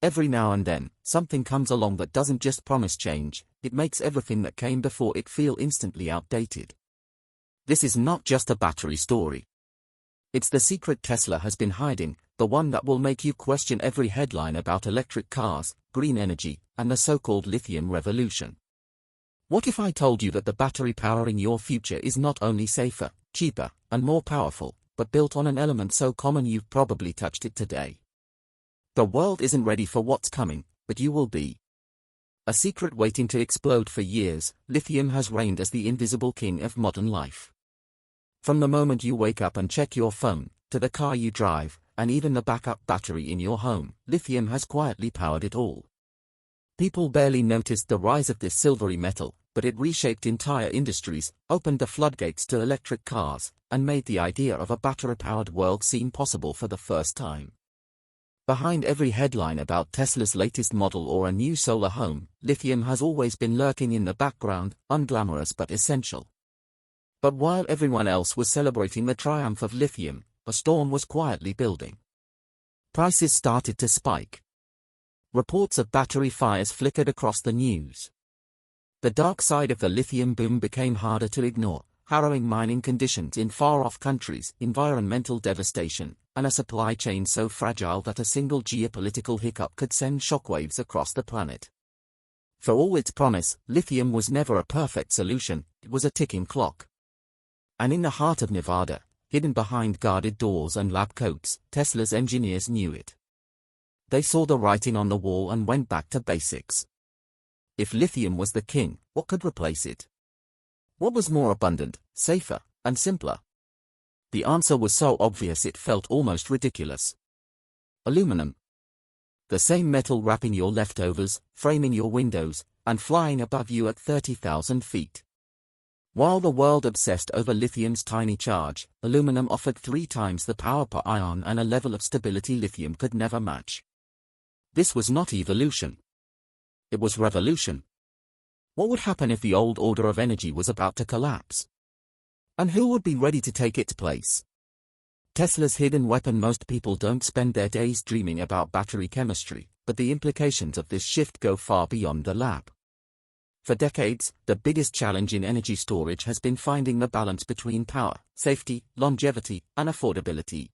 Every now and then, something comes along that doesn't just promise change, it makes everything that came before it feel instantly outdated. This is not just a battery story. It's the secret Tesla has been hiding, the one that will make you question every headline about electric cars, green energy, and the so-called lithium revolution. What if I told you that the battery powering your future is not only safer, cheaper, and more powerful, but built on an element so common you've probably touched it today? The world isn't ready for what's coming, but you will be. A secret waiting to explode for years, lithium has reigned as the invisible king of modern life. From the moment you wake up and check your phone, to the car you drive, and even the backup battery in your home, lithium has quietly powered it all. People barely noticed the rise of this silvery metal, but it reshaped entire industries, opened the floodgates to electric cars, and made the idea of a battery-powered world seem possible for the first time. Behind every headline about Tesla's latest model or a new solar home, lithium has always been lurking in the background, unglamorous but essential. But while everyone else was celebrating the triumph of lithium, a storm was quietly building. Prices started to spike. Reports of battery fires flickered across the news. The dark side of the lithium boom became harder to ignore: harrowing mining conditions in far-off countries, environmental devastation, and a supply chain so fragile that a single geopolitical hiccup could send shockwaves across the planet. For all its promise, lithium was never a perfect solution, it was a ticking clock. And in the heart of Nevada, hidden behind guarded doors and lab coats, Tesla's engineers knew it. They saw the writing on the wall and went back to basics. If lithium was the king, what could replace it? What was more abundant, safer, and simpler? The answer was so obvious it felt almost ridiculous. Aluminum. The same metal wrapping your leftovers, framing your windows, and flying above you at 30,000 feet. While the world obsessed over lithium's tiny charge, aluminum offered 3 times the power per ion and a level of stability lithium could never match. This was not evolution. It was revolution. What would happen if the old order of energy was about to collapse? And who would be ready to take its place? Tesla's hidden weapon. Most people don't spend their days dreaming about battery chemistry, but the implications of this shift go far beyond the lab. For decades, the biggest challenge in energy storage has been finding the balance between power, safety, longevity, and affordability.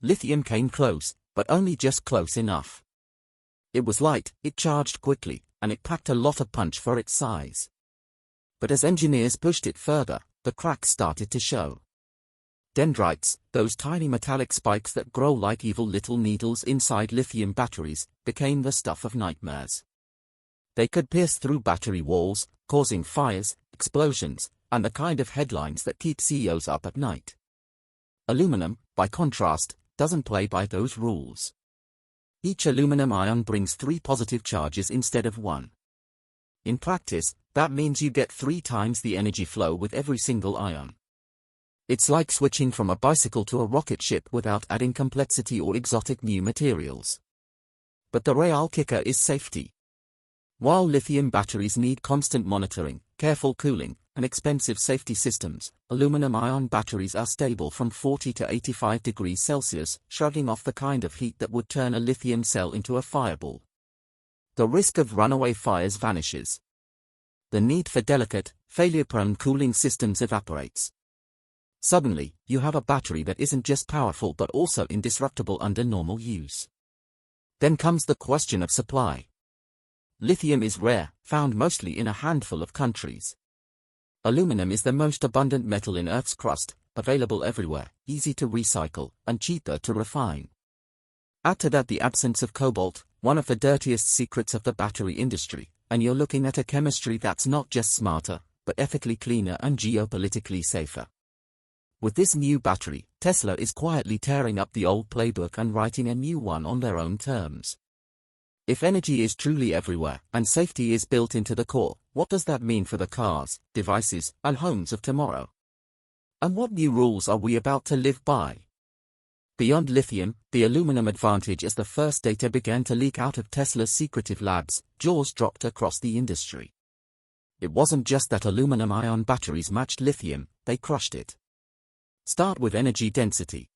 Lithium came close, but only just close enough. It was light, it charged quickly, and it packed a lot of punch for its size. But as engineers pushed it further, the cracks started to show. Dendrites, those tiny metallic spikes that grow like evil little needles inside lithium batteries, became the stuff of nightmares. They could pierce through battery walls, causing fires, explosions, and the kind of headlines that keep CEOs up at night. Aluminum, by contrast, doesn't play by those rules. Each aluminum ion brings 3 positive charges instead of 1. In practice, that means you get 3 times the energy flow with every single ion. It's like switching from a bicycle to a rocket ship without adding complexity or exotic new materials. But the real kicker is safety. While lithium batteries need constant monitoring, careful cooling, and expensive safety systems, aluminum-ion batteries are stable from 40 to 85 degrees Celsius, shrugging off the kind of heat that would turn a lithium cell into a fireball. The risk of runaway fires vanishes. The need for delicate, failure-prone cooling systems evaporates. Suddenly, you have a battery that isn't just powerful but also indestructible under normal use. Then comes the question of supply. Lithium is rare, found mostly in a handful of countries. Aluminum is the most abundant metal in Earth's crust, available everywhere, easy to recycle, and cheaper to refine. Add to that the absence of cobalt, one of the dirtiest secrets of the battery industry, and you're looking at a chemistry that's not just smarter, but ethically cleaner and geopolitically safer. With this new battery, Tesla is quietly tearing up the old playbook and writing a new one on their own terms. If energy is truly everywhere, and safety is built into the core, what does that mean for the cars, devices, and homes of tomorrow? And what new rules are we about to live by? Beyond lithium, the aluminum advantage. As the first data began to leak out of Tesla's secretive labs, jaws dropped across the industry. It wasn't just that aluminum-ion batteries matched lithium, they crushed it. Start with energy density.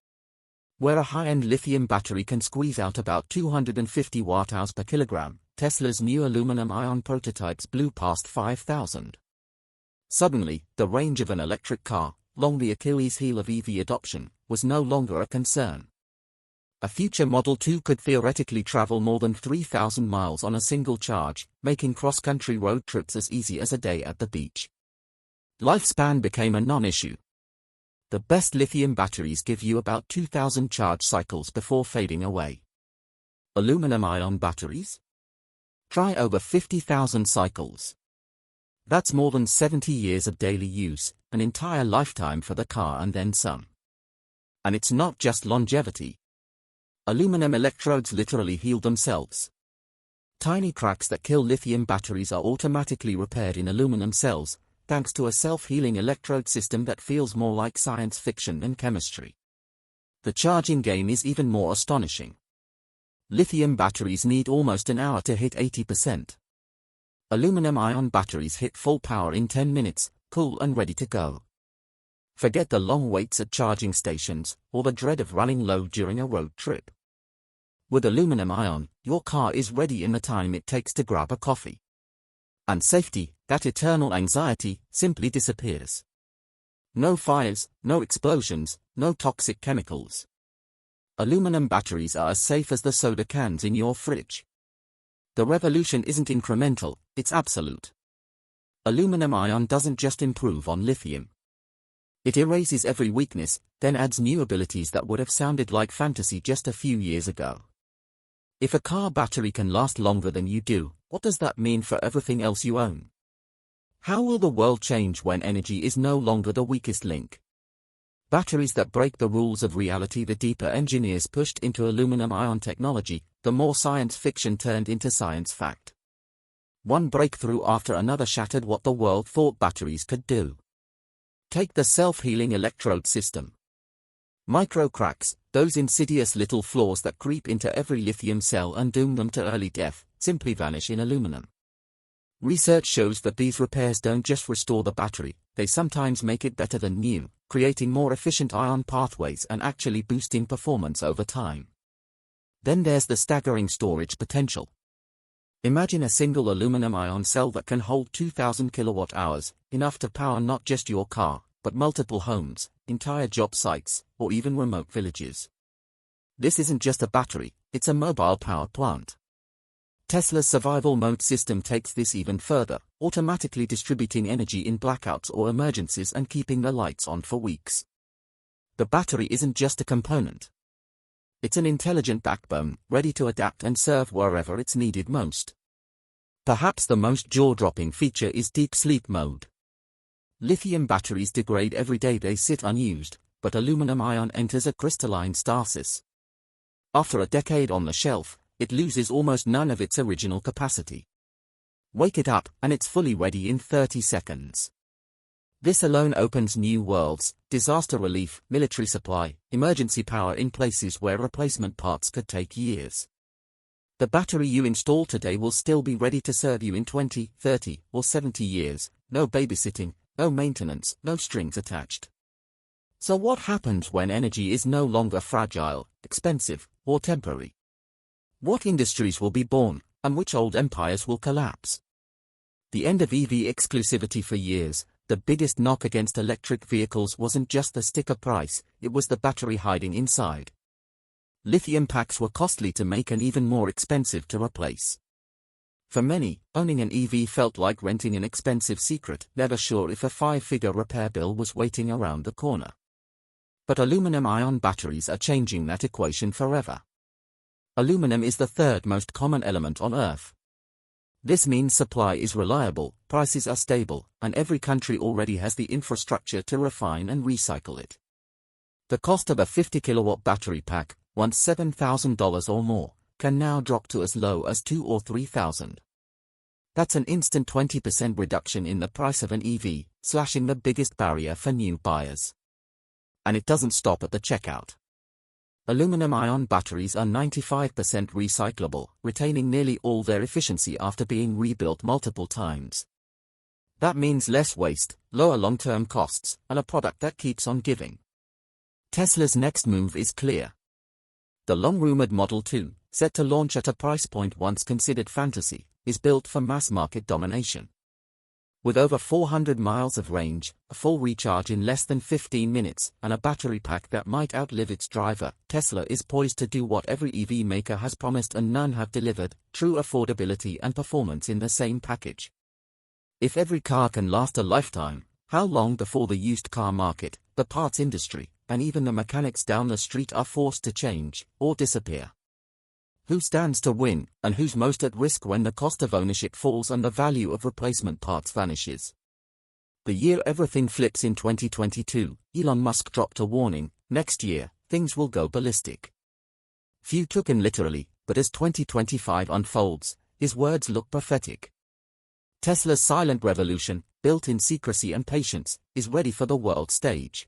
Where a high-end lithium battery can squeeze out about 250 watt-hours per kilogram, Tesla's new aluminum-ion prototypes blew past 5,000. Suddenly, the range of an electric car, long the Achilles heel of EV adoption, was no longer a concern. A future Model 2 could theoretically travel more than 3,000 miles on a single charge, making cross-country road trips as easy as a day at the beach. Lifespan became a non-issue. The best lithium batteries give you about 2,000 charge cycles before fading away. Aluminum-ion batteries? Try over 50,000 cycles. That's more than 70 years of daily use, an entire lifetime for the car and then some. And it's not just longevity. Aluminum electrodes literally heal themselves. Tiny cracks that kill lithium batteries are automatically repaired in aluminum cells, thanks to a self-healing electrode system that feels more like science fiction than chemistry. The charging game is even more astonishing. Lithium batteries need almost an hour to hit 80%. Aluminum-ion batteries hit full power in 10 minutes, cool and ready to go. Forget the long waits at charging stations, or the dread of running low during a road trip. With aluminum-ion, your car is ready in the time it takes to grab a coffee. And safety, that eternal anxiety, simply disappears. No fires, no explosions, no toxic chemicals. Aluminum batteries are as safe as the soda cans in your fridge. The revolution isn't incremental, it's absolute. Aluminum-ion doesn't just improve on lithium. It erases every weakness, then adds new abilities that would have sounded like fantasy just a few years ago. If a car battery can last longer than you do, what does that mean for everything else you own? How will the world change when energy is no longer the weakest link? Batteries that break the rules of reality. The deeper engineers pushed into aluminum-ion technology, the more science fiction turned into science fact. One breakthrough after another shattered what the world thought batteries could do. Take the self-healing electrode system. Micro cracks, those insidious little flaws that creep into every lithium cell and doom them to early death, simply vanish in aluminum. Research shows that these repairs don't just restore the battery, they sometimes make it better than new, creating more efficient ion pathways and actually boosting performance over time. Then there's the staggering storage potential. Imagine a single aluminum-ion cell that can hold 2,000 kilowatt-hours, enough to power not just your car, but multiple homes, entire job sites, or even remote villages. This isn't just a battery, it's a mobile power plant. Tesla's survival mode system takes this even further, automatically distributing energy in blackouts or emergencies and keeping the lights on for weeks. The battery isn't just a component. It's an intelligent backbone, ready to adapt and serve wherever it's needed most. Perhaps the most jaw-dropping feature is deep sleep mode. Lithium batteries degrade every day they sit unused, but aluminum-ion enters a crystalline stasis. After a decade on the shelf, it loses almost none of its original capacity. Wake it up, and it's fully ready in 30 seconds. This alone opens new worlds: disaster relief, military supply, emergency power in places where replacement parts could take years. The battery you install today will still be ready to serve you in 20, 30, or 70 years, no babysitting, no maintenance, no strings attached. So what happens when energy is no longer fragile, expensive, or temporary? What industries will be born, and which old empires will collapse? The end of EV exclusivity. For years, the biggest knock against electric vehicles wasn't just the sticker price, it was the battery hiding inside. Lithium packs were costly to make and even more expensive to replace. For many, owning an EV felt like renting an expensive secret, never sure if a 5-figure repair bill was waiting around the corner. But aluminum-ion batteries are changing that equation forever. Aluminum is the third most common element on Earth. This means supply is reliable, prices are stable, and every country already has the infrastructure to refine and recycle it. The cost of a 50-kilowatt battery pack, once $7,000 or more, can now drop to as low as $2,000 or $3,000. That's an instant 20% reduction in the price of an EV, slashing the biggest barrier for new buyers. And it doesn't stop at the checkout. Aluminum-ion batteries are 95% recyclable, retaining nearly all their efficiency after being rebuilt multiple times. That means less waste, lower long-term costs, and a product that keeps on giving. Tesla's next move is clear. The long-rumored Model 2, set to launch at a price point once considered fantasy, is built for mass-market domination. With over 400 miles of range, a full recharge in less than 15 minutes, and a battery pack that might outlive its driver, Tesla is poised to do what every EV maker has promised and none have delivered: true affordability and performance in the same package. If every car can last a lifetime, how long before the used car market, the parts industry, and even the mechanics down the street are forced to change, or disappear? Who stands to win, and who's most at risk when the cost of ownership falls and the value of replacement parts vanishes? The year everything flips in 2022, Elon Musk dropped a warning: next year, things will go ballistic. Few took him literally, but as 2025 unfolds, his words look prophetic. Tesla's silent revolution, built in secrecy and patience, is ready for the world stage.